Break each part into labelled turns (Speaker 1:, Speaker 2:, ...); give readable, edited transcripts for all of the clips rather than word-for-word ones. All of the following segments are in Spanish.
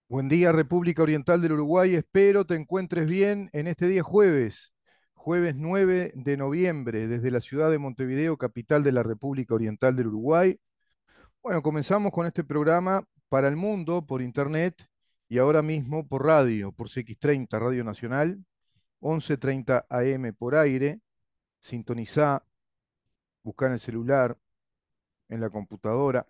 Speaker 1: Buen día, República Oriental del Uruguay. Espero te encuentres bien en este día jueves, jueves 9 de noviembre, desde la ciudad de Montevideo, capital de la República Oriental del Uruguay. Bueno, comenzamos con este programa para el mundo por internet y ahora mismo por radio, por CX30, Radio Nacional, 11:30 AM por aire. Sintonizá, buscá en el celular, en la computadora.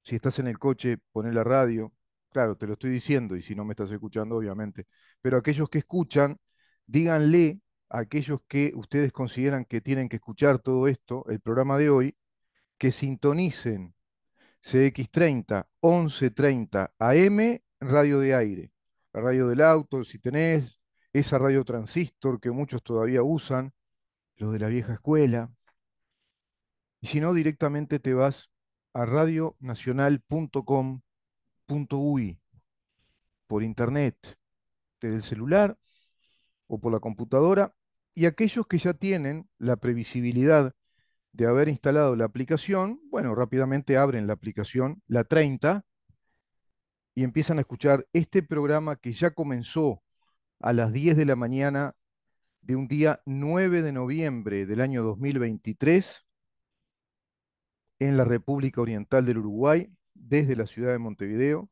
Speaker 1: Si estás en el coche, poné la radio. Claro, te lo estoy diciendo y si no me estás escuchando, obviamente. Pero aquellos que escuchan, díganle a aquellos que ustedes consideran que tienen que escuchar todo esto, el programa de hoy, que sintonicen CX30, 11:30 AM, radio de aire. La radio del auto, si tenés, esa radio transistor que muchos todavía usan, los de la vieja escuela. Y si no, directamente te vas a radionacional.com.uy por internet, desde el celular o por la computadora, y aquellos que ya tienen la previsibilidad de haber instalado la aplicación, bueno, rápidamente abren la aplicación, la 30, y empiezan a escuchar este programa que ya comenzó a las 10 de la mañana de un día 9 de noviembre del año 2023 en la República Oriental del Uruguay, desde la ciudad de Montevideo,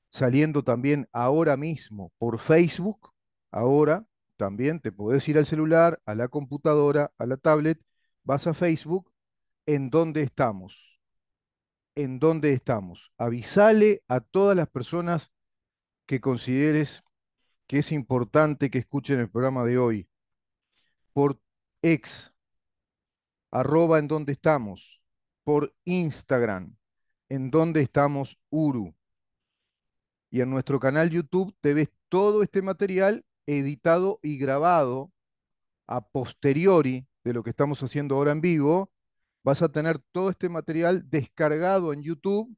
Speaker 1: saliendo también ahora mismo por Facebook. Ahora también te podés ir al celular, a la computadora, a la tablet, vas a Facebook, ¿en dónde estamos? ¿En dónde estamos? Avisale a todas las personas que consideres que es importante que escuchen el programa de hoy por ex, arroba en dónde estamos, por Instagram, en dónde estamos Uru. Y en nuestro canal YouTube te ves todo este material editado y grabado a posteriori de lo que estamos haciendo ahora en vivo. Vas a tener todo este material descargado en YouTube,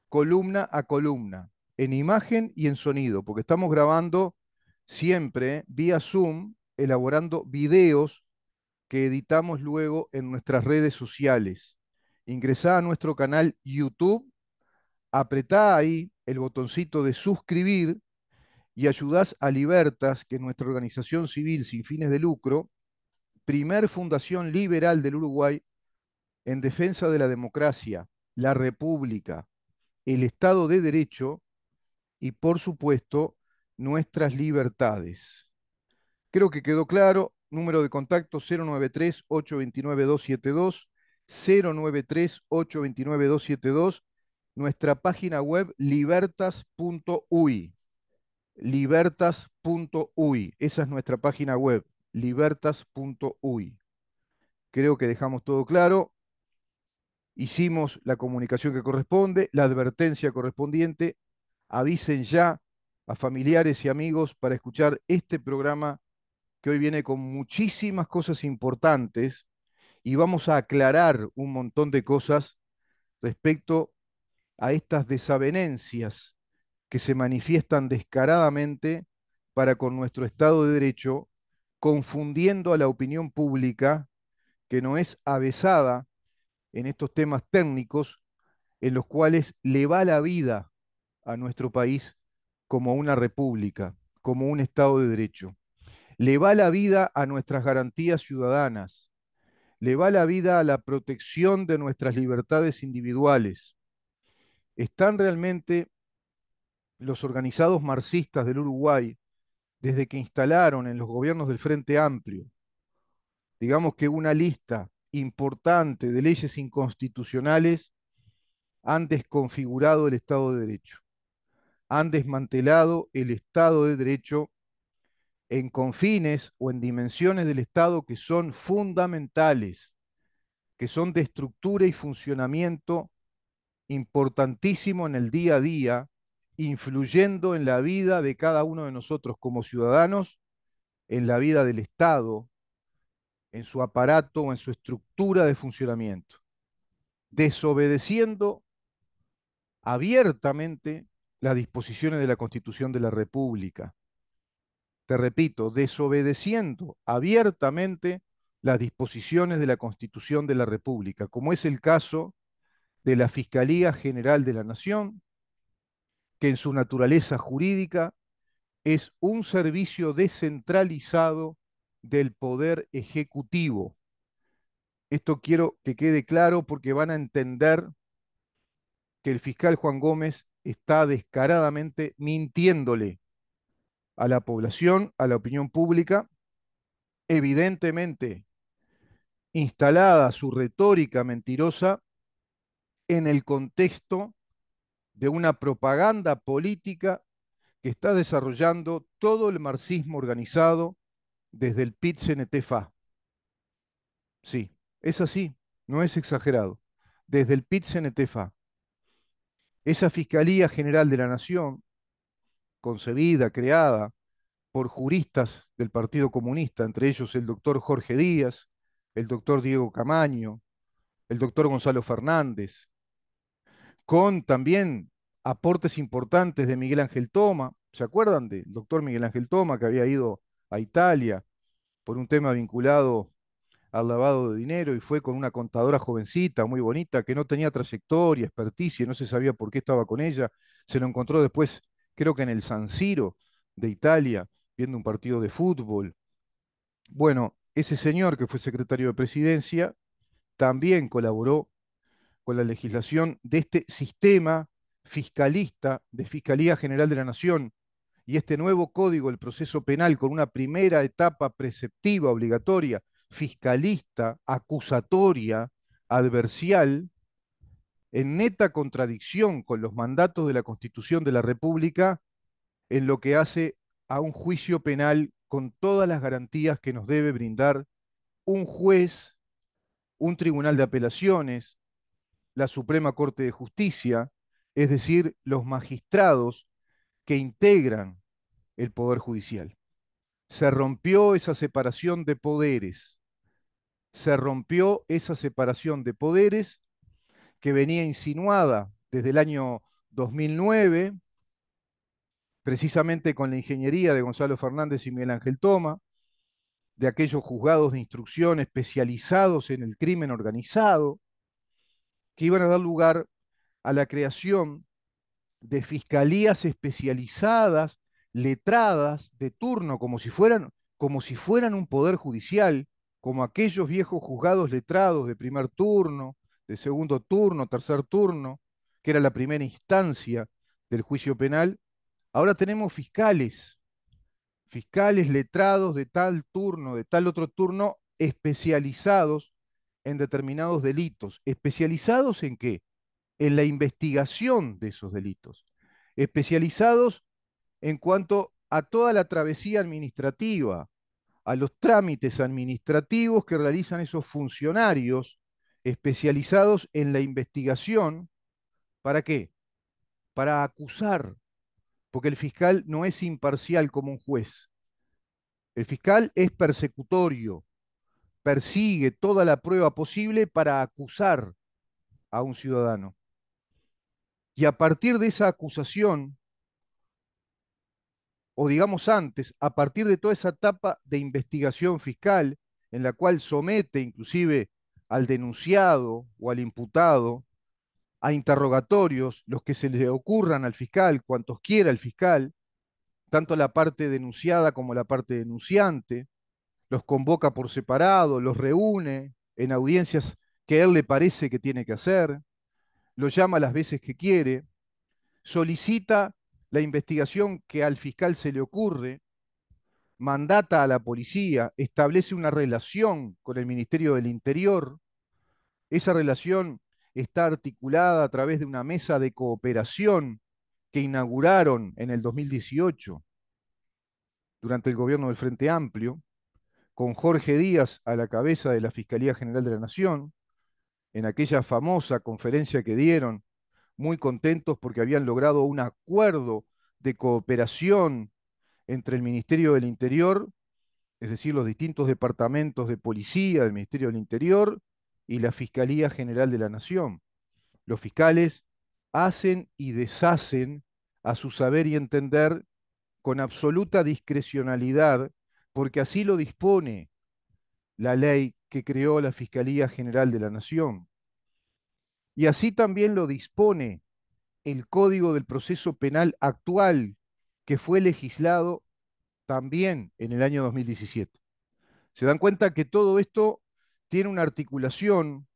Speaker 1: columna a columna, en imagen y en sonido, porque estamos grabando siempre vía Zoom, elaborando videos que editamos luego en nuestras redes sociales. Ingresá a nuestro canal YouTube, apretá ahí el botoncito de suscribir y ayudás a Libertas, que es nuestra organización civil sin fines de lucro, primer fundación liberal del Uruguay en defensa de la democracia, la república, el Estado de Derecho y, por supuesto, nuestras libertades. Creo que quedó claro. Número de contacto 093-829-272, 093-829-272, nuestra página web libertas.uy. Libertas.uy. Esa es nuestra página web, libertas.uy. Creo que dejamos todo claro. Hicimos la comunicación que corresponde, la advertencia correspondiente. Avisen ya a familiares y amigos para escuchar este programa que hoy viene con muchísimas cosas importantes y vamos a aclarar un montón de cosas respecto a estas desavenencias que se manifiestan descaradamente para con nuestro Estado de Derecho, confundiendo a la opinión pública que no es avesada en estos temas técnicos en los cuales le va la vida a nuestro país como una república, como un Estado de Derecho. Le va la vida a nuestras garantías ciudadanas, le va la vida a la protección de nuestras libertades individuales. ¿Están realmente los organizados marxistas del Uruguay, desde que instalaron en los gobiernos del Frente Amplio, digamos que una lista importante de leyes inconstitucionales, han desconfigurado el Estado de Derecho, han desmantelado el Estado de Derecho en confines o en dimensiones del Estado que son fundamentales, que son de estructura y funcionamiento importantísimo en el día a día, influyendo en la vida de cada uno de nosotros como ciudadanos, en la vida del Estado, en su aparato o en su estructura de funcionamiento, desobedeciendo abiertamente las disposiciones de la Constitución de la República. Te repito, desobedeciendo abiertamente las disposiciones de la Constitución de la República, como es el caso de la Fiscalía General de la Nación, que en su naturaleza jurídica es un servicio descentralizado del poder ejecutivo. Esto quiero que quede claro porque van a entender que el fiscal Juan Gómez está descaradamente mintiéndole a la población, a la opinión pública, evidentemente instalada su retórica mentirosa en el contexto de una propaganda política que está desarrollando todo el marxismo organizado desde el PIT-CNT-FA. Sí, es así, no es exagerado. Desde el PIT-CNT-FA. Esa Fiscalía General de la Nación, concebida, creada por juristas del Partido Comunista, entre ellos el doctor Jorge Díaz, el doctor Diego Camaño, el doctor Gonzalo Fernández, con también aportes importantes de Miguel Ángel Toma. ¿Se acuerdan del doctor Miguel Ángel Toma que había ido a Italia por un tema vinculado al lavado de dinero y fue con una contadora jovencita, muy bonita, que no tenía trayectoria, experticia, no se sabía por qué estaba con ella? Se lo encontró después, creo que en el San Siro de Italia, viendo un partido de fútbol. Bueno, ese señor que fue secretario de presidencia también colaboró con la legislación de este sistema fiscalista de Fiscalía General de la Nación y este nuevo código del proceso penal con una primera etapa preceptiva obligatoria, fiscalista, acusatoria, adversial, en neta contradicción con los mandatos de la Constitución de la República en lo que hace a un juicio penal con todas las garantías que nos debe brindar un juez, un tribunal de apelaciones, la Suprema Corte de Justicia, es decir, los magistrados que integran el Poder Judicial. Se rompió esa separación de poderes, se rompió esa separación de poderes que venía insinuada desde el año 2009, precisamente con la ingeniería de Gonzalo Fernández y Miguel Ángel Toma, de aquellos juzgados de instrucción especializados en el crimen organizado, que iban a dar lugar a la creación de fiscalías especializadas, letradas, de turno, como si fueran un poder judicial, como aquellos viejos juzgados letrados de primer turno, de segundo turno, tercer turno, que era la primera instancia del juicio penal. Ahora tenemos fiscales, fiscales letrados de tal turno, de tal otro turno, especializados en determinados delitos. ¿Especializados en qué? En la investigación de esos delitos, especializados en cuanto a toda la travesía administrativa, a los trámites administrativos que realizan esos funcionarios especializados en la investigación. ¿Para qué? Para acusar, porque el fiscal no es imparcial como un juez. El fiscal es persecutorio, persigue toda la prueba posible para acusar a un ciudadano. Y a partir de esa acusación, o digamos antes, a partir de toda esa etapa de investigación fiscal, en la cual somete inclusive al denunciado o al imputado a interrogatorios, los que se le ocurran al fiscal, cuantos quiera el fiscal, tanto la parte denunciada como la parte denunciante, los convoca por separado, los reúne en audiencias que a él le parece que tiene que hacer, lo llama las veces que quiere, solicita la investigación que al fiscal se le ocurre, mandata a la policía, establece una relación con el Ministerio del Interior. Esa relación está articulada a través de una mesa de cooperación que inauguraron en el 2018 durante el gobierno del Frente Amplio, con Jorge Díaz a la cabeza de la Fiscalía General de la Nación, en aquella famosa conferencia que dieron, muy contentos porque habían logrado un acuerdo de cooperación entre el Ministerio del Interior, es decir, los distintos departamentos de policía del Ministerio del Interior y la Fiscalía General de la Nación. Los fiscales hacen y deshacen a su saber y entender con absoluta discrecionalidad, porque así lo dispone la ley que creó la Fiscalía General de la Nación. Y así también lo dispone el Código del Proceso Penal actual, que fue legislado también en el año 2017. Se dan cuenta que todo esto tiene una articulación,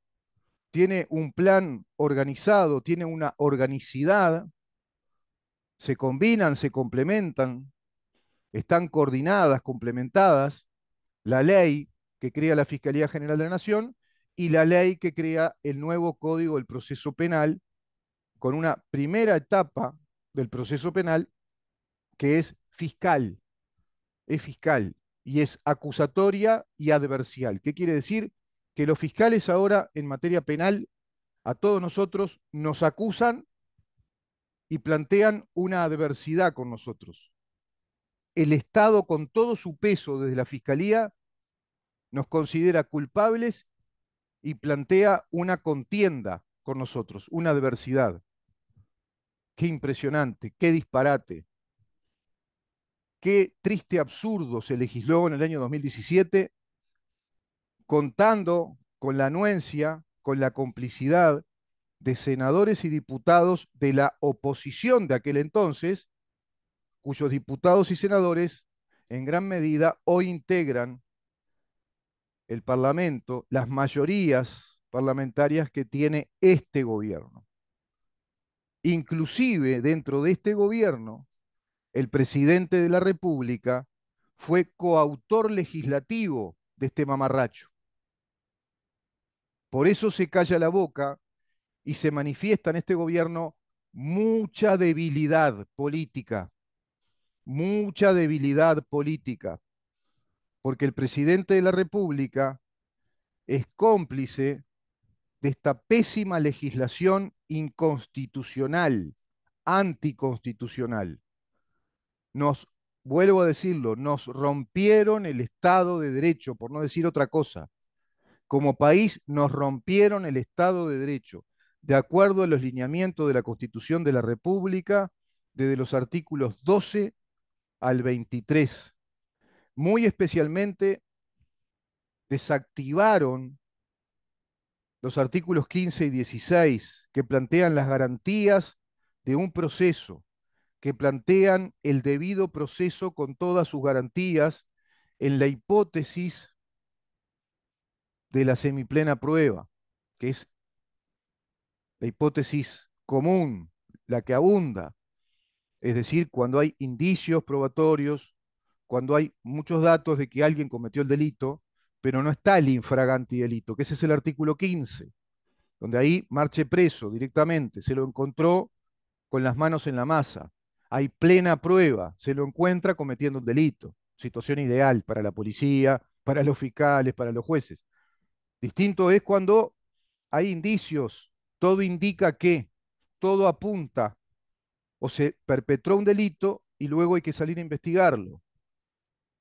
Speaker 1: tiene un plan organizado, tiene una organicidad, se combinan, se complementan, están coordinadas, complementadas, la ley que crea la Fiscalía General de la Nación y la ley que crea el nuevo Código del Proceso Penal, con una primera etapa del proceso penal que es fiscal y es acusatoria y adversial. ¿Qué quiere decir? Que los fiscales ahora en materia penal a todos nosotros nos acusan y plantean una adversidad con nosotros. El Estado, con todo su peso desde la Fiscalía, nos considera culpables y plantea una contienda con nosotros, una adversidad. Qué impresionante, qué disparate, qué triste absurdo se legisló en el año 2017, contando con la anuencia, con la complicidad de senadores y diputados de la oposición de aquel entonces, cuyos diputados y senadores en gran medida hoy integran el Parlamento, las mayorías parlamentarias que tiene este gobierno. Inclusive dentro de este gobierno, el presidente de la República fue coautor legislativo de este mamarracho. Por eso se calla la boca y se manifiesta en este gobierno mucha debilidad política, porque el presidente de la República es cómplice de esta pésima legislación inconstitucional, anticonstitucional. Nos, vuelvo a decirlo, nos rompieron el Estado de Derecho, por no decir otra cosa. Como país nos rompieron el Estado de Derecho, de acuerdo a los lineamientos de la Constitución de la República, desde los artículos 12 al 23. Muy especialmente desactivaron los artículos 15 y 16, que plantean las garantías de un proceso, que plantean el debido proceso con todas sus garantías en la hipótesis de la semiplena prueba, que es la hipótesis común, la que abunda, es decir, cuando hay indicios probatorios, cuando hay muchos datos de que alguien cometió el delito, pero no está el infraganti delito, que ese es el artículo 15, donde ahí marche preso directamente, se lo encontró con las manos en la masa, hay plena prueba, se lo encuentra cometiendo un delito, situación ideal para la policía, para los fiscales, para los jueces. Distinto es cuando hay indicios, todo indica que, todo apunta o se perpetró un delito y luego hay que salir a investigarlo.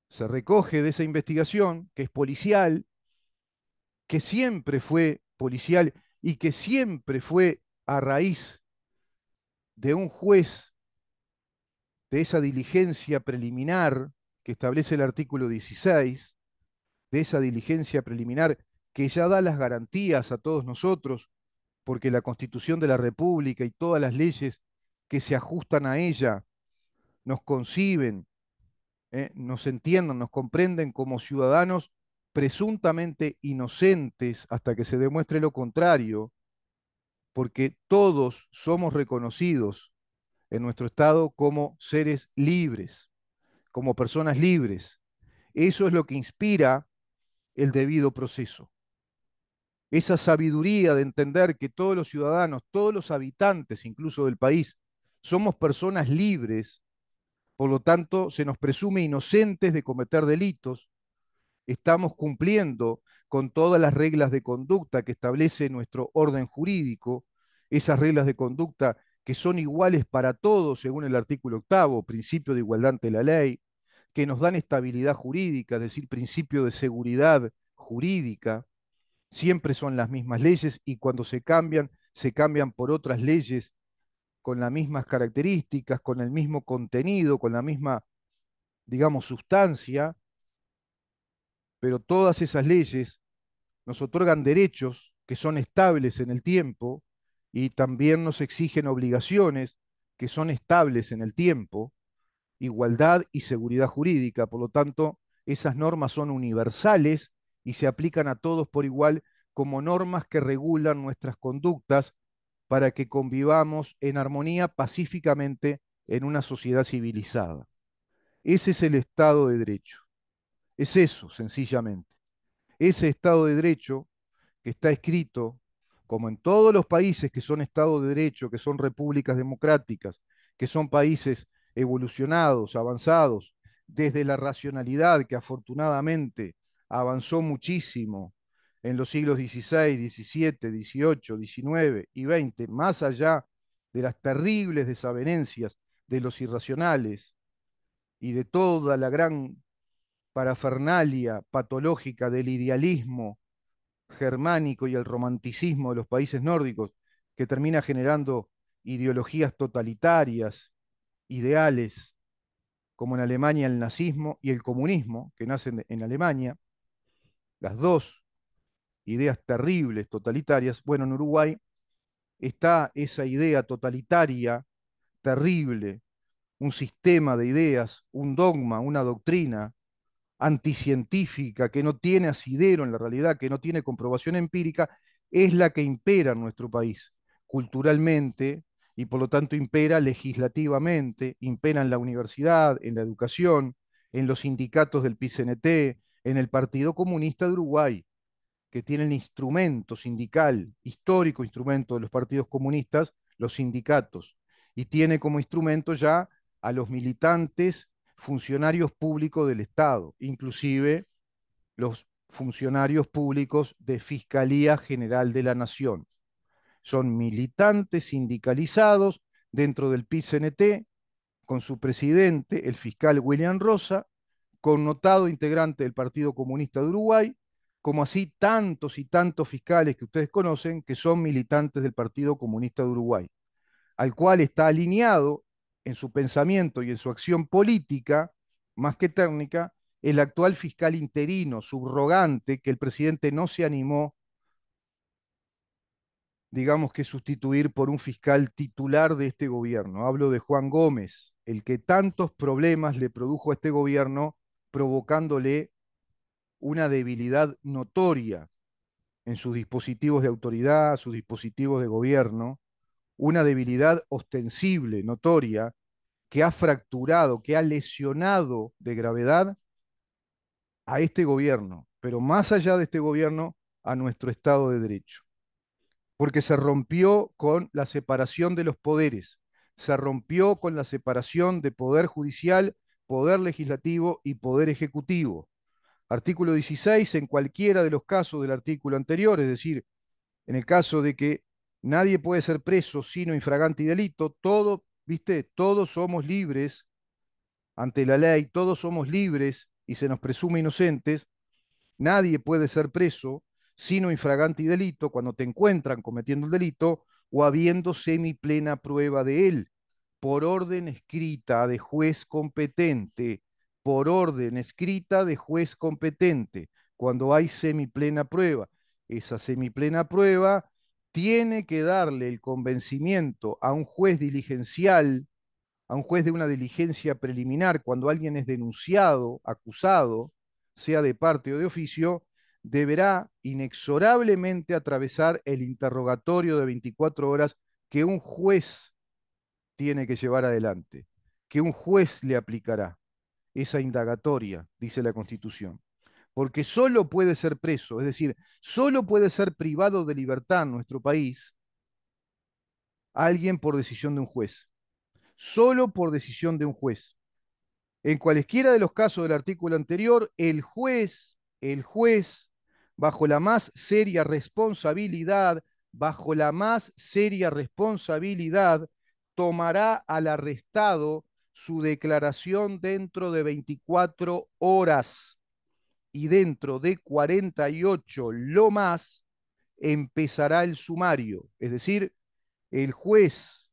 Speaker 1: Se recoge de esa investigación, que es policial, que siempre fue policial y que siempre fue a raíz de un juez, de esa diligencia preliminar que establece el artículo 16, de esa diligencia preliminar que ya da las garantías a todos nosotros, porque la Constitución de la República y todas las leyes que se ajustan a ella nos conciben, nos entienden, nos comprenden como ciudadanos presuntamente inocentes hasta que se demuestre lo contrario, porque todos somos reconocidos en nuestro Estado como seres libres, como personas libres. Eso es lo que inspira el debido proceso. Esa sabiduría de entender que todos los ciudadanos, todos los habitantes incluso del país, somos personas libres, por lo tanto se nos presume inocentes de cometer delitos, estamos cumpliendo con todas las reglas de conducta que establece nuestro orden jurídico, esas reglas de conducta que son iguales para todos según el artículo octavo, principio de igualdad ante la ley, que nos dan estabilidad jurídica, es decir, principio de seguridad jurídica. Siempre son las mismas leyes y cuando se cambian por otras leyes con las mismas características, con el mismo contenido, con la misma, digamos, sustancia, pero todas esas leyes nos otorgan derechos que son estables en el tiempo y también nos exigen obligaciones que son estables en el tiempo, igualdad y seguridad jurídica. Por lo tanto, esas normas son universales y se aplican a todos por igual como normas que regulan nuestras conductas para que convivamos en armonía pacíficamente en una sociedad civilizada. Ese es el Estado de Derecho. Es eso, sencillamente. Ese Estado de Derecho que está escrito, como en todos los países que son Estados de Derecho, que son repúblicas democráticas, que son países evolucionados, avanzados, desde la racionalidad que afortunadamente avanzó muchísimo en los siglos XVI, XVII, XVIII, XIX y XX, más allá de las terribles desavenencias de los irracionales y de toda la gran parafernalia patológica del idealismo germánico y el romanticismo de los países nórdicos, que termina generando ideologías totalitarias, ideales, como en Alemania el nazismo y el comunismo, que nacen en Alemania, las dos ideas terribles, totalitarias. Bueno, en Uruguay está esa idea totalitaria, terrible, un sistema de ideas, un dogma, una doctrina anticientífica, que no tiene asidero en la realidad, que no tiene comprobación empírica, es la que impera en nuestro país, culturalmente, y por lo tanto impera legislativamente, impera en la universidad, en la educación, en los sindicatos del PCNT, en el Partido Comunista de Uruguay, que tiene el instrumento sindical, histórico instrumento de los partidos comunistas, los sindicatos, y tiene como instrumento ya a los militantes funcionarios públicos del Estado, inclusive los funcionarios públicos de Fiscalía General de la Nación. Son militantes sindicalizados dentro del PCNT, con su presidente, el fiscal William Rosa, connotado integrante del Partido Comunista de Uruguay, como así tantos y tantos fiscales que ustedes conocen que son militantes del Partido Comunista de Uruguay, al cual está alineado en su pensamiento y en su acción política, más que técnica, el actual fiscal interino, subrogante, que el presidente no se animó, digamos que sustituir por un fiscal titular de este gobierno. Hablo de Juan Gómez, el que tantos problemas le produjo a este gobierno, provocándole una debilidad notoria en sus dispositivos de autoridad, sus dispositivos de gobierno, una debilidad ostensible, notoria, que ha fracturado, que ha lesionado de gravedad a este gobierno, pero más allá de este gobierno, a nuestro Estado de Derecho, porque se rompió con la separación de los poderes, se rompió con la separación de poder judicial, poder legislativo y poder ejecutivo. Artículo 16, en cualquiera de los casos del artículo anterior, es decir, en el caso de que nadie puede ser preso sino infragante y delito, todo, viste, todos somos libres ante la ley, todos somos libres y se nos presume inocentes. Nadie puede ser preso sino infragante y delito cuando te encuentran cometiendo el delito o habiendo semiplena prueba de él, por orden escrita de juez competente, por orden escrita de juez competente, cuando hay semiplena prueba. Esa semiplena prueba tiene que darle el convencimiento a un juez diligencial, a un juez de una diligencia preliminar, cuando alguien es denunciado, acusado, sea de parte o de oficio, deberá inexorablemente atravesar el interrogatorio de 24 horas que un juez tiene que llevar adelante, que un juez le aplicará esa indagatoria, dice la Constitución. Porque solo puede ser preso, es decir, solo puede ser privado de libertad en nuestro país alguien por decisión de un juez. Solo por decisión de un juez. En cualesquiera de los casos del artículo anterior, el juez, bajo la más seria responsabilidad, bajo la más seria responsabilidad, tomará al arrestado su declaración dentro de 24 horas y dentro de 48 lo más empezará el sumario. Es decir, el juez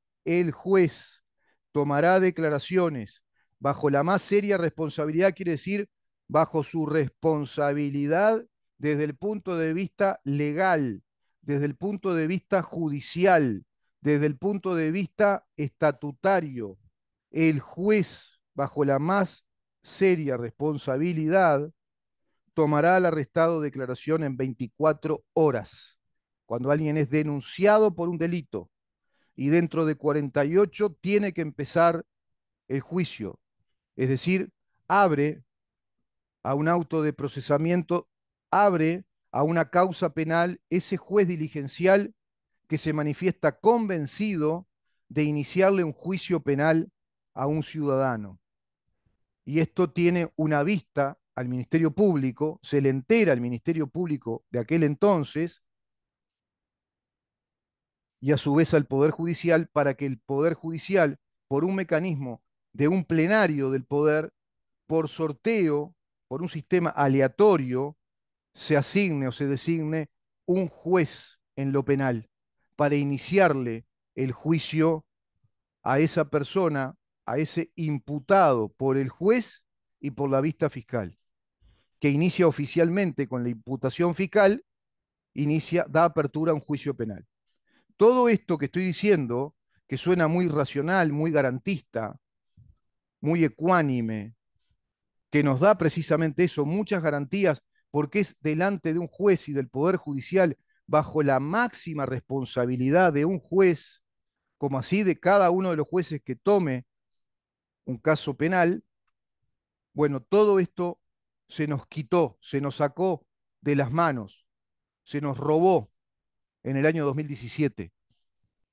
Speaker 1: tomará declaraciones bajo la más seria responsabilidad, quiere decir, bajo su responsabilidad desde el punto de vista legal, desde el punto de vista judicial, Desde el punto de vista estatutario, el juez, bajo la más seria responsabilidad, tomará al arrestado declaración en 24 horas, cuando alguien es denunciado por un delito, y dentro de 48 tiene que empezar el juicio. Es decir, abre a un auto de procesamiento, abre a una causa penal ese juez diligencial que se manifiesta convencido de iniciarle un juicio penal a un ciudadano. Y esto tiene una vista al Ministerio Público, se le entera al Ministerio Público de aquel entonces y a su vez al Poder Judicial para que el Poder Judicial, por un mecanismo de un plenario del Poder, por sorteo, por un sistema aleatorio, se asigne o se designe un juez en lo penal para iniciarle el juicio a esa persona, a ese imputado por el juez y por la vista fiscal, que inicia oficialmente con la imputación fiscal, da apertura a un juicio penal. Todo esto que estoy diciendo, que suena muy racional, muy garantista, muy ecuánime, que nos da precisamente eso, muchas garantías, porque es delante de un juez y del Poder Judicial, bajo la máxima responsabilidad de un juez, como así de cada uno de los jueces que tome un caso penal. Bueno, todo esto se nos quitó, se nos sacó de las manos, se nos robó en el año 2017,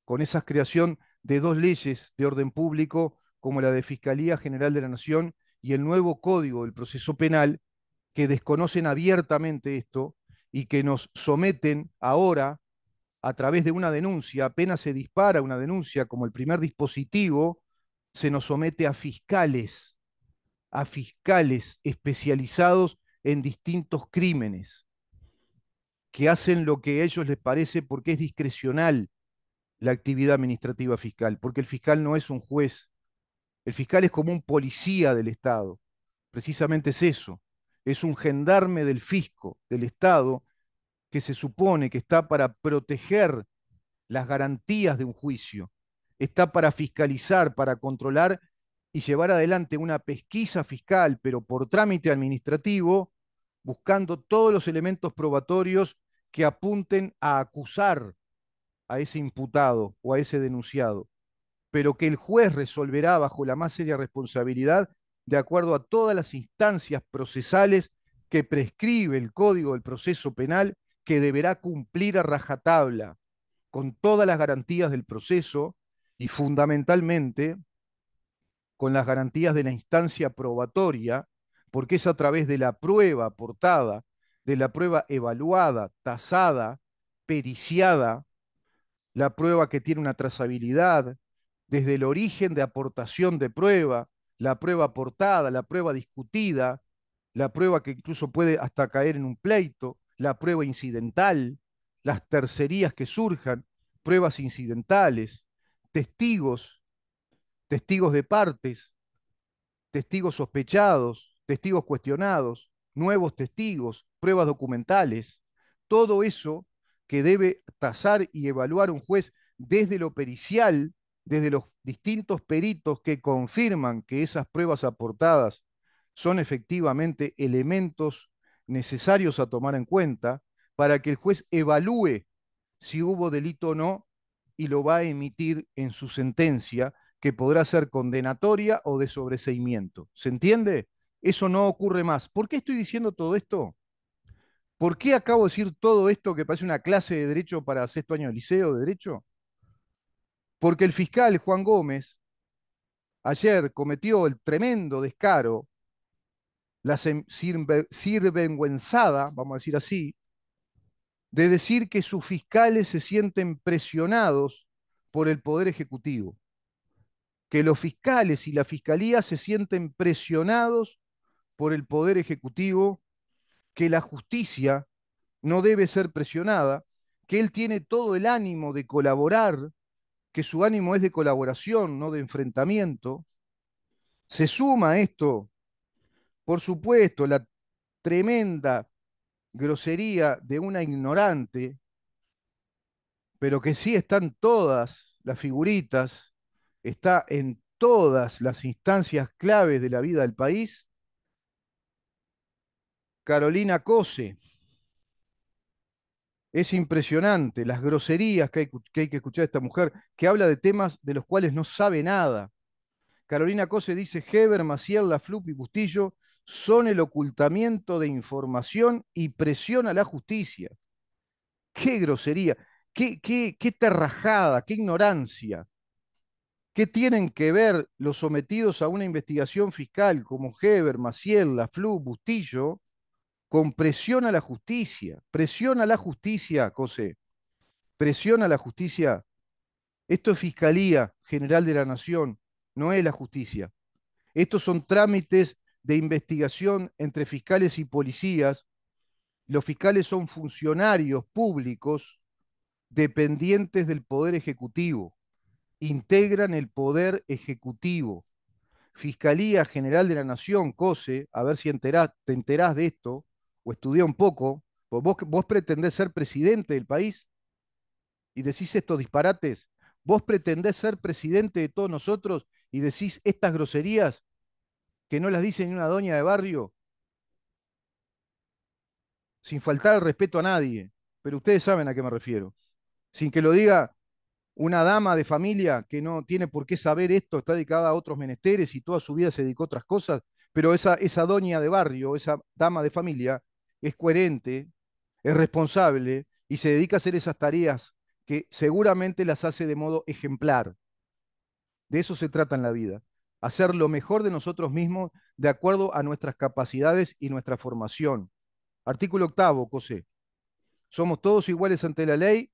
Speaker 1: con esa creación de dos leyes de orden público, como la de Fiscalía General de la Nación y el nuevo Código del Proceso Penal, que desconocen abiertamente esto y que nos someten ahora a través de una denuncia, apenas se dispara una denuncia como el primer dispositivo, se nos somete a fiscales especializados en distintos crímenes, que hacen lo que a ellos les parece porque es discrecional la actividad administrativa fiscal, porque el fiscal no es un juez, el fiscal es como un policía del Estado, precisamente es eso, es un gendarme del fisco, del Estado, que se supone que está para proteger las garantías de un juicio, está para fiscalizar, para controlar y llevar adelante una pesquisa fiscal, pero por trámite administrativo, buscando todos los elementos probatorios que apunten a acusar a ese imputado o a ese denunciado, pero que el juez resolverá bajo la más seria responsabilidad de acuerdo a todas las instancias procesales que prescribe el Código del Proceso Penal, que deberá cumplir a rajatabla con todas las garantías del proceso y fundamentalmente con las garantías de la instancia probatoria, porque es a través de la prueba aportada, de la prueba evaluada, tasada, periciada, la prueba que tiene una trazabilidad, desde el origen de aportación de prueba, la prueba aportada, la prueba discutida, la prueba que incluso puede hasta caer en un pleito, la prueba incidental, las tercerías que surjan, pruebas incidentales, testigos, testigos de partes, testigos sospechados, testigos cuestionados, nuevos testigos, pruebas documentales, todo eso que debe tasar y evaluar un juez desde lo pericial, desde los distintos peritos que confirman que esas pruebas aportadas son efectivamente elementos necesarios a tomar en cuenta para que el juez evalúe si hubo delito o no y lo va a emitir en su sentencia, que podrá ser condenatoria o de sobreseimiento. ¿Se entiende? Eso no ocurre más. ¿Por qué estoy diciendo todo esto? ¿Por qué acabo de decir todo esto que parece una clase de derecho para sexto año de liceo de derecho? Porque el fiscal Juan Gómez ayer cometió el tremendo descaro, la sirvenguenzada, vamos a decir así, de decir que sus fiscales se sienten presionados por el Poder Ejecutivo, que los fiscales y la Fiscalía se sienten presionados por el Poder Ejecutivo, que la justicia no debe ser presionada, que él tiene todo el ánimo de colaborar, que su ánimo es de colaboración, no de enfrentamiento. Se suma a esto, por supuesto, la tremenda grosería de una ignorante, pero que sí están todas las figuritas, está en todas las instancias claves de la vida del país, Carolina Cose. Es impresionante las groserías que hay que escuchar de esta mujer, que habla de temas de los cuales no sabe nada. Carolina Cose dice, Heber, Maciel, Laflup y Bustillo son el ocultamiento de información y presión a la justicia. Qué grosería, qué terrajada, qué ignorancia. ¿Qué tienen que ver los sometidos a una investigación fiscal como Heber, Maciel, Laflup, Bustillo con presión a la justicia? Presión a la justicia, Cose. Presión a la justicia. Esto es Fiscalía General de la Nación, no es la justicia. Estos son trámites de investigación entre fiscales y policías. Los fiscales son funcionarios públicos dependientes del Poder Ejecutivo. Integran el Poder Ejecutivo. Fiscalía General de la Nación, COSE, a ver si te enterás de esto, o estudiá un poco, vos pretendés ser presidente del país y decís estos disparates. Vos pretendés ser presidente de todos nosotros y decís estas groserías que no las dice ni una doña de barrio, sin faltar el respeto a nadie. Pero ustedes saben a qué me refiero. Sin que lo diga una dama de familia que no tiene por qué saber esto, está dedicada a otros menesteres y toda su vida se dedicó a otras cosas, pero esa doña de barrio, esa dama de familia, es coherente, es responsable y se dedica a hacer esas tareas que seguramente las hace de modo ejemplar. De eso se trata en la vida, hacer lo mejor de nosotros mismos de acuerdo a nuestras capacidades y nuestra formación. Artículo octavo, Cosé. Somos todos iguales ante la ley,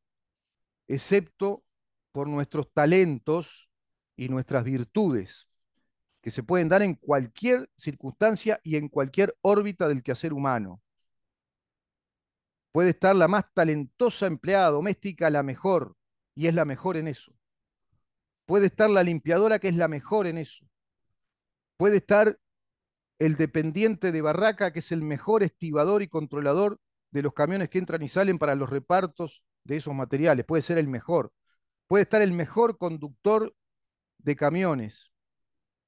Speaker 1: excepto por nuestros talentos y nuestras virtudes, que se pueden dar en cualquier circunstancia y en cualquier órbita del quehacer humano. Puede estar la más talentosa empleada doméstica, la mejor, y es la mejor en eso. Puede estar la limpiadora, que es la mejor en eso. Puede estar el dependiente de barraca, que es el mejor estibador y controlador de los camiones que entran y salen para los repartos de esos materiales. Puede ser el mejor. Puede estar el mejor conductor de camiones,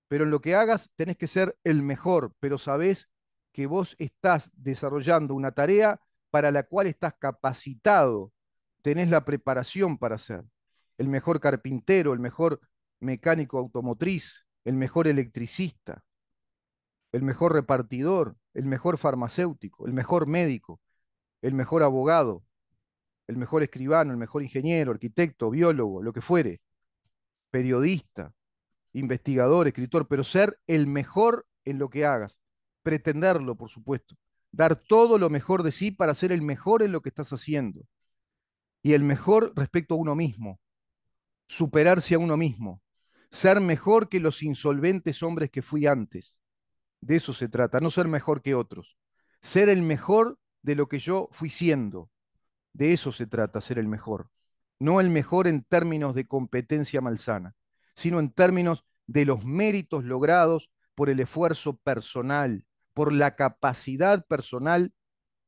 Speaker 1: pero en lo que hagas tenés que ser el mejor, pero sabés que vos estás desarrollando una tarea para la cual estás capacitado, tenés la preparación para ser el mejor carpintero, el mejor mecánico automotriz, el mejor electricista, el mejor repartidor, el mejor farmacéutico, el mejor médico, el mejor abogado, el mejor escribano, el mejor ingeniero, arquitecto, biólogo, lo que fuere, periodista, investigador, escritor, pero ser el mejor en lo que hagas, pretenderlo, por supuesto, dar todo lo mejor de sí para ser el mejor en lo que estás haciendo y el mejor respecto a uno mismo, superarse a uno mismo, ser mejor que los insolventes hombres que fui antes. De eso se trata, no ser mejor que otros, ser el mejor de lo que yo fui siendo. De eso se trata, ser el mejor. No el mejor en términos de competencia malsana, sino en términos de los méritos logrados por el esfuerzo personal, por la capacidad personal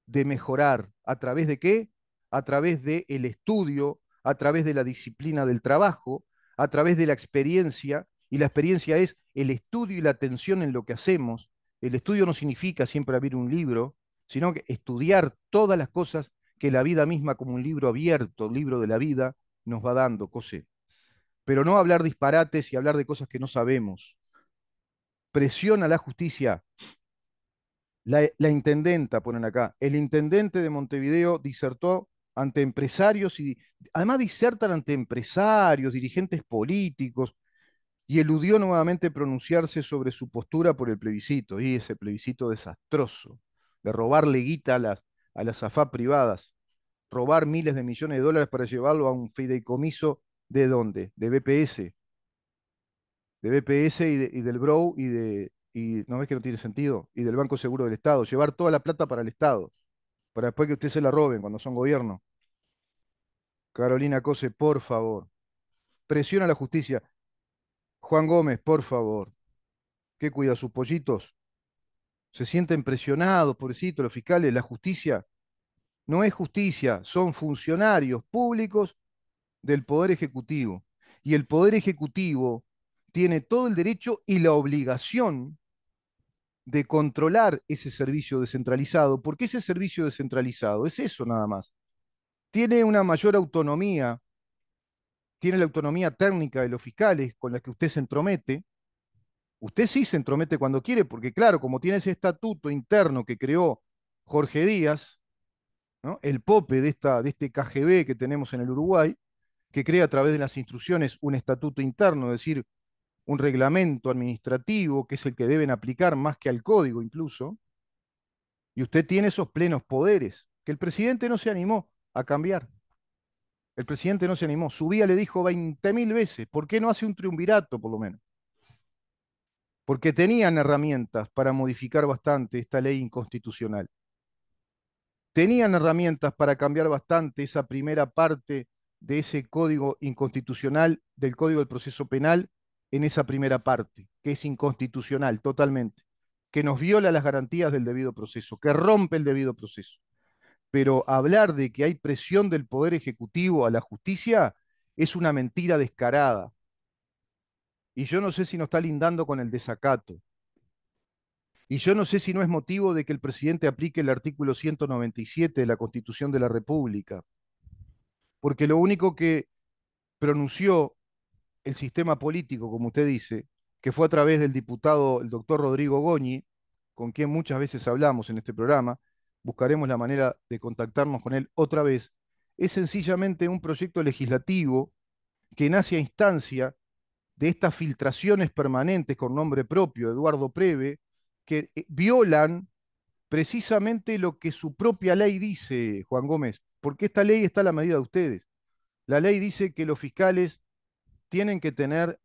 Speaker 1: de mejorar. ¿A través de qué? A través del estudio, a través de la disciplina del trabajo, a través de la experiencia, y la experiencia es el estudio y la atención en lo que hacemos. El estudio no significa siempre abrir un libro, sino que estudiar todas las cosas que la vida misma, como un libro abierto, libro de la vida, nos va dando, Cosé. Pero no hablar disparates y hablar de cosas que no sabemos. Presión a la justicia. La intendenta, ponen acá, el intendente de Montevideo disertó ante empresarios y además disertan ante empresarios, dirigentes políticos, y eludió nuevamente pronunciarse sobre su postura por el plebiscito, y ese plebiscito desastroso, de robarle guita a las AFAP privadas, robar miles de millones de dólares para llevarlo a un fideicomiso ¿de dónde? De BPS y del BROW y no ves que no tiene sentido, y del Banco Seguro del Estado, llevar toda la plata para el Estado, para después que usted se la roben cuando son gobierno. Carolina Cose, por favor. Presiona a la justicia. Juan Gómez, por favor. ¿Qué cuida sus pollitos? Se sienten presionados, pobrecitos, los fiscales, la justicia. No es justicia, son funcionarios públicos del Poder Ejecutivo. Y el Poder Ejecutivo tiene todo el derecho y la obligación de controlar ese servicio descentralizado, porque ese servicio descentralizado es eso nada más. Tiene una mayor autonomía, tiene la autonomía técnica de los fiscales con la que usted se entromete. Usted sí se entromete cuando quiere, porque claro, como tiene ese estatuto interno que creó Jorge Díaz, ¿no? El POPE de este KGB que tenemos en el Uruguay, que crea a través de las instrucciones un estatuto interno, es decir, un reglamento administrativo que es el que deben aplicar más que al código incluso, y usted tiene esos plenos poderes, que el presidente no se animó a cambiar. El presidente no se animó. Su vía le dijo 20.000 veces, ¿por qué no hace un triunvirato por lo menos? Porque tenían herramientas para modificar bastante esta ley inconstitucional. Tenían herramientas para cambiar bastante esa primera parte de ese código inconstitucional, del Código del Proceso Penal, en esa primera parte, que es inconstitucional totalmente, que nos viola las garantías del debido proceso, que rompe el debido proceso. Pero hablar de que hay presión del Poder Ejecutivo a la justicia es una mentira descarada. Y yo no sé si no está lindando con el desacato. Y yo no sé si no es motivo de que el presidente aplique el artículo 197 de la Constitución de la República. Porque lo único que pronunció el sistema político, como usted dice, que fue a través del diputado, el doctor Rodrigo Goñi, con quien muchas veces hablamos en este programa, buscaremos la manera de contactarnos con él otra vez, es sencillamente un proyecto legislativo que nace a instancia de estas filtraciones permanentes con nombre propio, Eduardo Preve, que violan precisamente lo que su propia ley dice, Juan Gómez, porque esta ley está a la medida de ustedes. La ley dice que los fiscales tienen que tener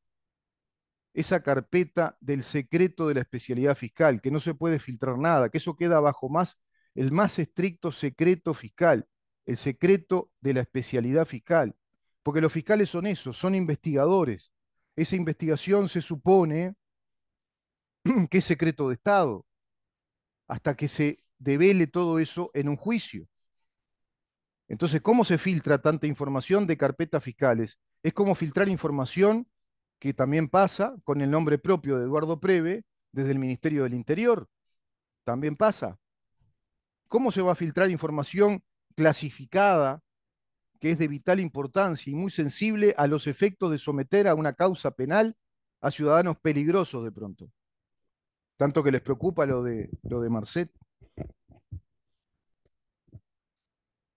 Speaker 1: esa carpeta del secreto de la especialidad fiscal, que no se puede filtrar nada, que eso queda bajo más el más estricto secreto fiscal, el secreto de la especialidad fiscal, porque los fiscales son eso, son investigadores. Esa investigación se supone que es secreto de Estado, hasta que se devele todo eso en un juicio. Entonces, ¿cómo se filtra tanta información de carpetas fiscales? Es como filtrar información que también pasa con el nombre propio de Eduardo Preve desde el Ministerio del Interior. También pasa. ¿Cómo se va a filtrar información clasificada que es de vital importancia y muy sensible a los efectos de someter a una causa penal a ciudadanos peligrosos de pronto? Tanto que les preocupa lo de Marcet,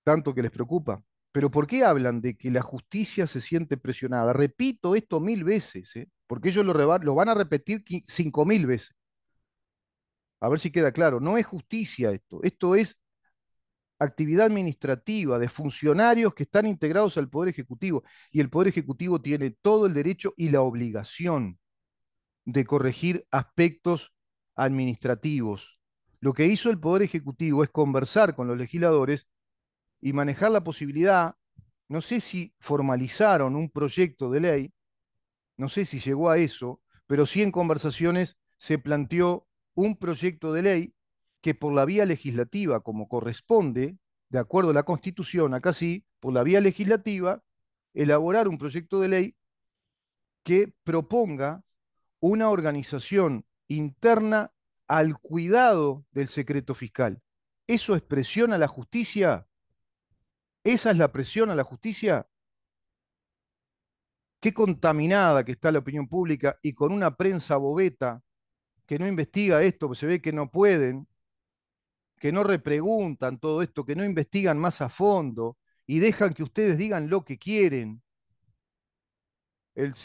Speaker 1: tanto que les preocupa. Pero ¿por qué hablan de que la justicia se siente presionada? Repito esto 1000 veces, ¿eh? Porque ellos lo van a repetir 5000 veces. A ver si queda claro. No es justicia esto. Esto es actividad administrativa de funcionarios que están integrados al Poder Ejecutivo. Y el Poder Ejecutivo tiene todo el derecho y la obligación de corregir aspectos administrativos. Lo que hizo el Poder Ejecutivo es conversar con los legisladores y manejar la posibilidad, no sé si formalizaron un proyecto de ley, no sé si llegó a eso, pero sí en conversaciones se planteó un proyecto de ley que por la vía legislativa, como corresponde, de acuerdo a la Constitución, acá sí, por la vía legislativa, elaborar un proyecto de ley que proponga una organización interna al cuidado del secreto fiscal. ¿Eso es presión a la justicia? ¿Esa es la presión a la justicia? Qué contaminada que está la opinión pública y con una prensa bobeta que no investiga esto, que se ve que no pueden, que no repreguntan todo esto, que no investigan más a fondo y dejan que ustedes digan lo que quieren.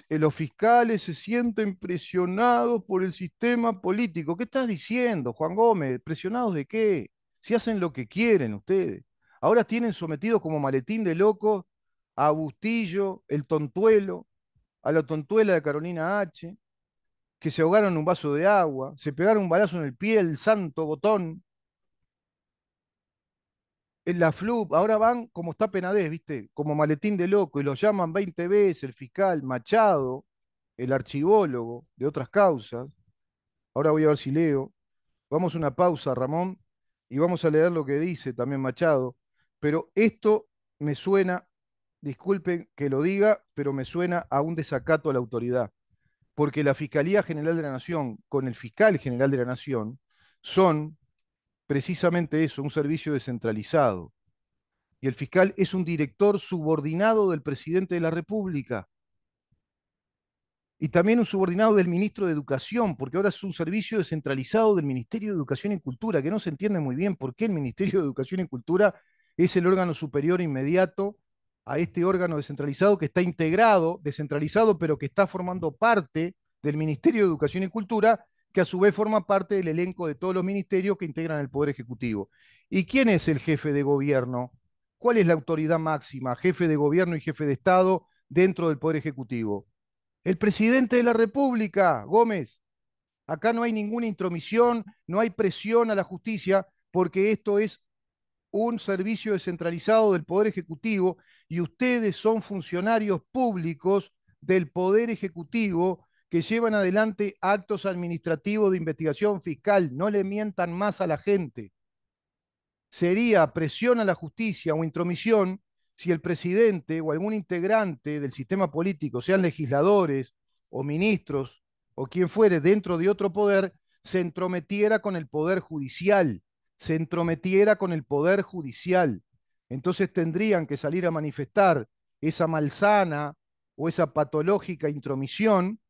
Speaker 1: Los fiscales se sienten presionados por el sistema político. ¿Qué estás diciendo, Juan Gómez? ¿Presionados de qué? Si hacen lo que quieren ustedes. Ahora tienen sometidos como maletín de locos a Bustillo, el tontuelo, a la tontuela de Carolina H., que se ahogaron en un vaso de agua, se pegaron un balazo en el pie, el santo botón, en la FLUP, ahora van como está Penadez, ¿viste? Como maletín de loco, y lo llaman 20 veces el fiscal Machado, el archivólogo de otras causas. Ahora voy a ver si leo. Vamos a una pausa, Ramón, y vamos a leer lo que dice también Machado. Pero esto me suena disculpen que lo diga, pero me suena a un desacato a la autoridad, porque la Fiscalía General de la Nación con el Fiscal General de la Nación son precisamente eso, un servicio descentralizado. Y el fiscal es un director subordinado del presidente de la República. Y también un subordinado del ministro de Educación, porque ahora es un servicio descentralizado del Ministerio de Educación y Cultura, que no se entiende muy bien por qué el Ministerio de Educación y Cultura es el órgano superior inmediato a este órgano descentralizado que está integrado, descentralizado, pero que está formando parte del Ministerio de Educación y Cultura, que a su vez forma parte del elenco de todos los ministerios que integran el Poder Ejecutivo. ¿Y quién es el jefe de gobierno? ¿Cuál es la autoridad máxima, jefe de gobierno y jefe de Estado dentro del Poder Ejecutivo? El presidente de la República, Gómez. Acá no hay ninguna intromisión, no hay presión a la justicia, porque esto es un servicio descentralizado del Poder Ejecutivo y ustedes son funcionarios públicos del Poder Ejecutivo que llevan adelante actos administrativos de investigación fiscal. No le mientan más a la gente. Sería presión a la justicia o intromisión si el presidente o algún integrante del sistema político, sean legisladores o ministros o quien fuere dentro de otro poder, se entrometiera con el poder judicial, se entrometiera con el poder judicial. Entonces tendrían que salir a manifestar esa malsana o esa patológica intromisión.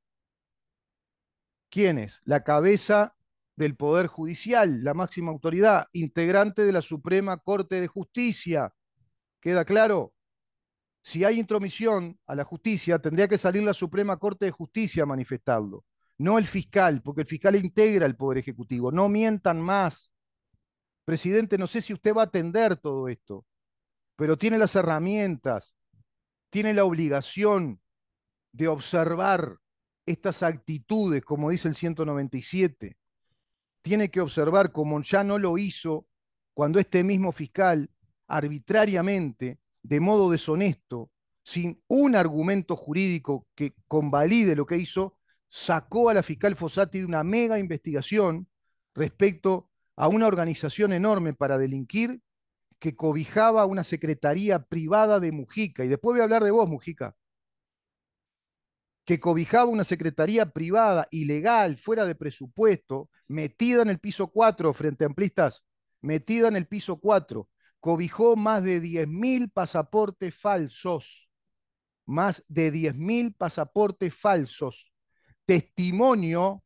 Speaker 1: ¿Quién es? La cabeza del Poder Judicial, la máxima autoridad, integrante de la Suprema Corte de Justicia. ¿Queda claro? Si hay intromisión a la justicia, tendría que salir la Suprema Corte de Justicia a manifestarlo, no el fiscal, porque el fiscal integra el Poder Ejecutivo. No mientan más. Presidente, no sé si usted va a atender todo esto, pero tiene las herramientas, tiene la obligación de observar estas actitudes, como dice el 197. Tiene que observar, como ya no lo hizo cuando este mismo fiscal arbitrariamente, de modo deshonesto, sin un argumento jurídico que convalide lo que hizo, sacó a la fiscal Fossati de una mega investigación respecto a una organización enorme para delinquir que cobijaba una secretaría privada de Mujica. Y después voy a hablar de vos, Mujica, que cobijaba una secretaría privada, ilegal, fuera de presupuesto, metida en el piso 4 frente a amplistas, metida en el piso 4, cobijó más de 10.000 pasaportes falsos, más de 10.000 pasaportes falsos. Testimonio,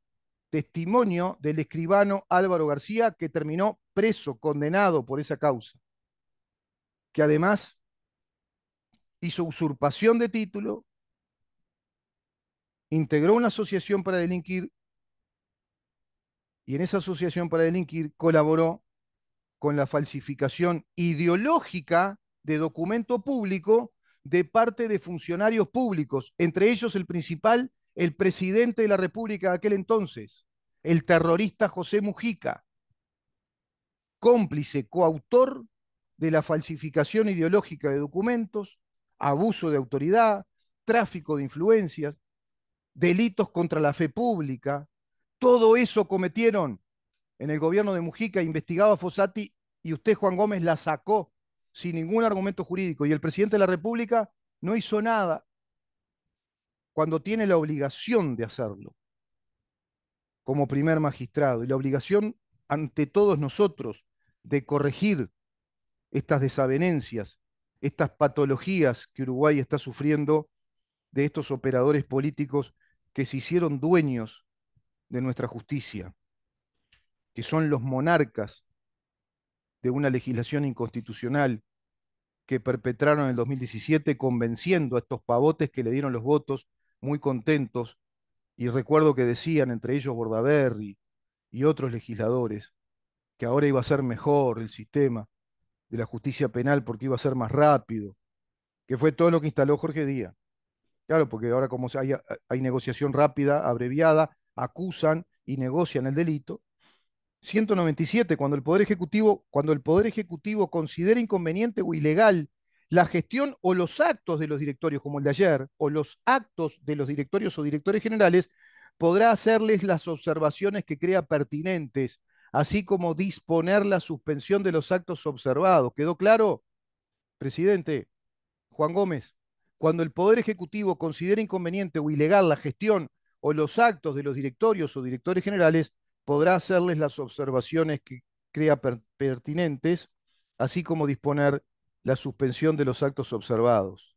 Speaker 1: testimonio del escribano Álvaro García, que terminó preso, condenado por esa causa, que además hizo usurpación de título, integró una asociación para delinquir y en esa asociación para delinquir colaboró con la falsificación ideológica de documento público de parte de funcionarios públicos, entre ellos el principal, el presidente de la República de aquel entonces, el terrorista José Mujica, cómplice, coautor de la falsificación ideológica de documentos, abuso de autoridad, tráfico de influencias, delitos contra la fe pública. Todo eso cometieron en el gobierno de Mujica, investigaba a Fossati y usted, Juan Gómez, la sacó sin ningún argumento jurídico. Y el presidente de la República no hizo nada cuando tiene la obligación de hacerlo como primer magistrado y la obligación ante todos nosotros de corregir estas desavenencias, estas patologías que Uruguay está sufriendo de estos operadores políticos que se hicieron dueños de nuestra justicia, que son los monarcas de una legislación inconstitucional que perpetraron en el 2017 convenciendo a estos pavotes que le dieron los votos muy contentos. Y recuerdo que decían, entre ellos Bordaberry y otros legisladores, que ahora iba a ser mejor el sistema de la justicia penal porque iba a ser más rápido, que fue todo lo que instaló Jorge Díaz. Claro, porque ahora como hay negociación rápida, abreviada, acusan y negocian el delito. 197, cuando el Poder Ejecutivo considera inconveniente o ilegal la gestión o los actos de los directorios, como el de ayer, o los actos de los directorios o directores generales, podrá hacerles las observaciones que crea pertinentes, así como disponer la suspensión de los actos observados. ¿Quedó claro, presidente? Juan Gómez, cuando el Poder Ejecutivo considere inconveniente o ilegal la gestión o los actos de los directorios o directores generales, podrá hacerles las observaciones que crea pertinentes, así como disponer la suspensión de los actos observados.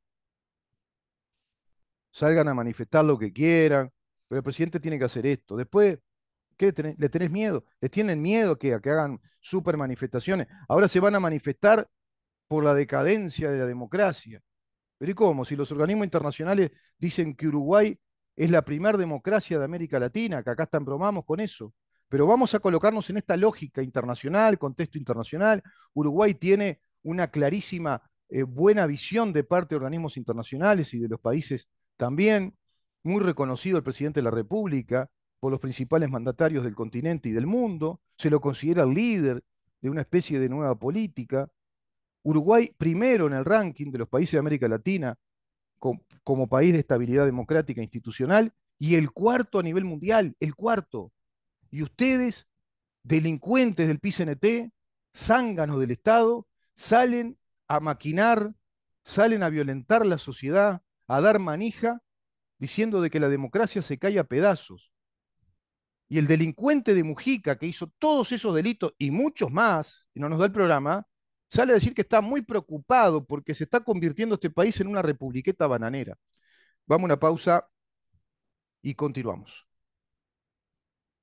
Speaker 1: Salgan a manifestar lo que quieran, pero el presidente tiene que hacer esto. Después, ¿qué le tenés miedo? ¿Les tienen miedo a que hagan super manifestaciones? Ahora se van a manifestar por la decadencia de la democracia. Pero ¿y cómo? Si los organismos internacionales dicen que Uruguay es la primer democracia de América Latina, que acá están bromamos con eso. Pero vamos a colocarnos en esta lógica internacional, contexto internacional. Uruguay tiene una clarísima buena visión de parte de organismos internacionales y de los países también. Muy reconocido el presidente de la República por los principales mandatarios del continente y del mundo. Se lo considera el líder de una especie de nueva política. Uruguay primero en el ranking de los países de América Latina como país de estabilidad democrática e institucional y el cuarto a nivel mundial, el cuarto. Y ustedes, delincuentes del PCNT, zánganos del Estado, salen a maquinar, salen a violentar la sociedad, a dar manija, diciendo de que la democracia se cae a pedazos. Y el delincuente de Mujica, que hizo todos esos delitos y muchos más, y no nos da el programa, sale a decir que está muy preocupado porque se está convirtiendo este país en una republiqueta bananera. Vamos a una pausa y continuamos.